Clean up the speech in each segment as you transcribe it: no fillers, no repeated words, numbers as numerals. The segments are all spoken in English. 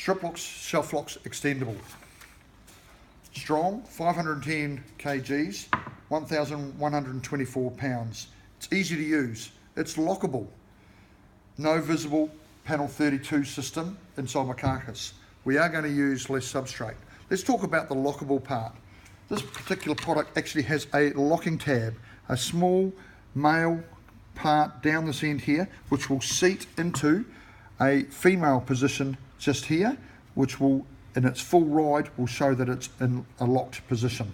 Striplox Shelflox Extendable. Strong, 510 kgs, 1,124 pounds. It's easy to use. It's lockable. No visible panel 32 system inside my carcass. We are going to use less substrate. Let's talk about the lockable part. This particular product actually has a locking tab, a small male part down this end here, which will seat into a female position just here, which will, in its full ride, will show that it's in a locked position.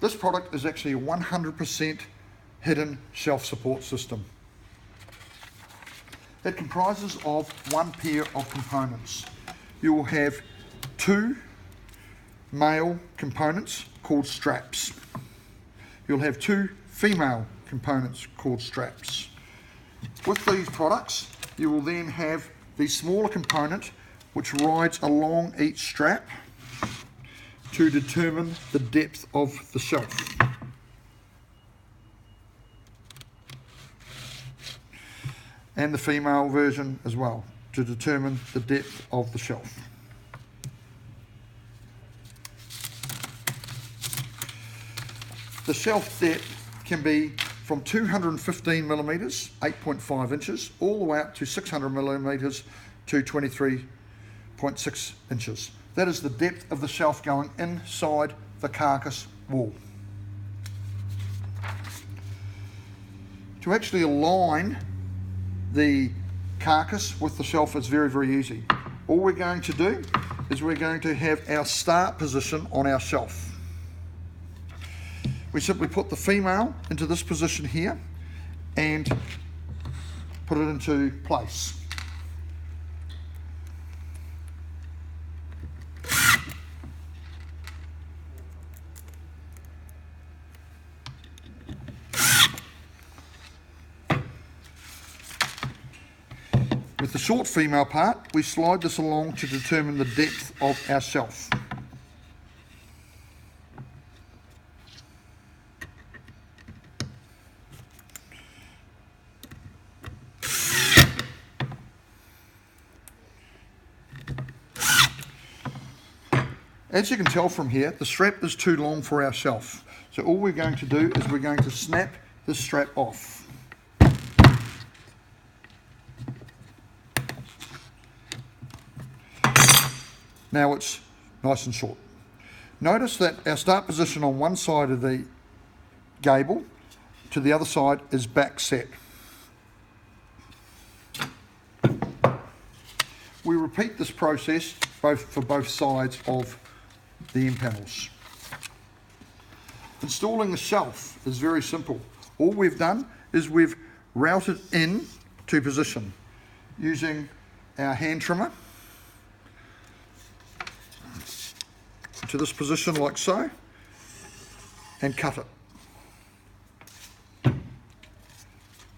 This product is actually a 100% hidden shelf support system. It comprises of one pair of components. You will have two male components called straps. You'll have two female components called straps. With these products, you will then have the smaller component which rides along each strap to determine the depth of the shelf. And the female version as well, to determine the depth of the shelf. The shelf depth can be from 215 millimeters, 8.5 inches, all the way up to 600 millimeters to 23.6 inches. That is the depth of the shelf going inside the carcass wall. To actually align the carcass with the shelf is very, very easy. All we're going to do is we're going to have our start position on our shelf. We simply put the female into this position here and put it into place. With the short female part, we slide this along to determine the depth of our shelf. As you can tell from here, the strap is too long for our shelf. So all we're going to do is we're going to snap this strap off. Now it's nice and short. Notice that our start position on one side of the gable to the other side is back set. We repeat this process for both sides of the end panels. Installing the shelf is very simple. All we've done is we've routed in to position using our hand trimmer to this position like so, and cut it.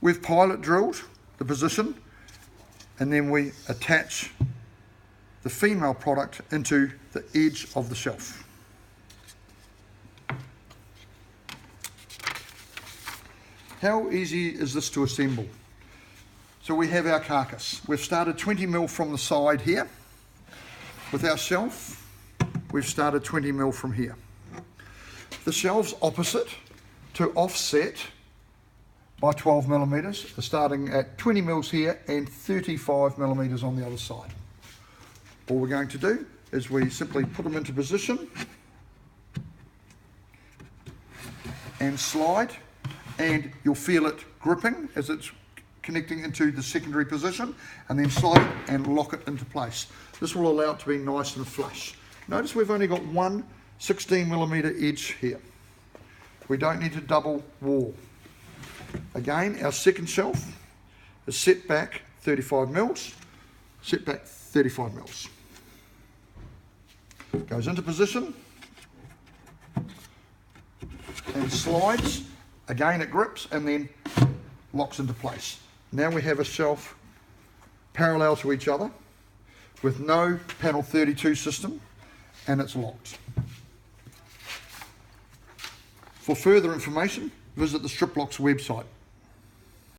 We've pilot drilled the position, and then we attach the female product into the edge of the shelf. How easy is this to assemble? So we have our carcass. We've started 20 mil from the side here. With our shelf, we've started 20 mil from here. The shelves opposite to offset by 12 millimeters are starting at 20 mils here and 35 millimeters on the other side. All we're going to do is we simply put them into position and slide, and you'll feel it gripping as it's connecting into the secondary position, and then slide it and lock it into place. This will allow it to be nice and flush. Notice we've only got one 16 millimeter edge here. We don't need to double wall. Again, our second shelf is set back 35 mils, set back 35 mils. Goes into position and slides. Again, it grips and then locks into place. Now we have a shelf parallel to each other with no panel 32 system, and it's locked. For further information, visit the Striplox website.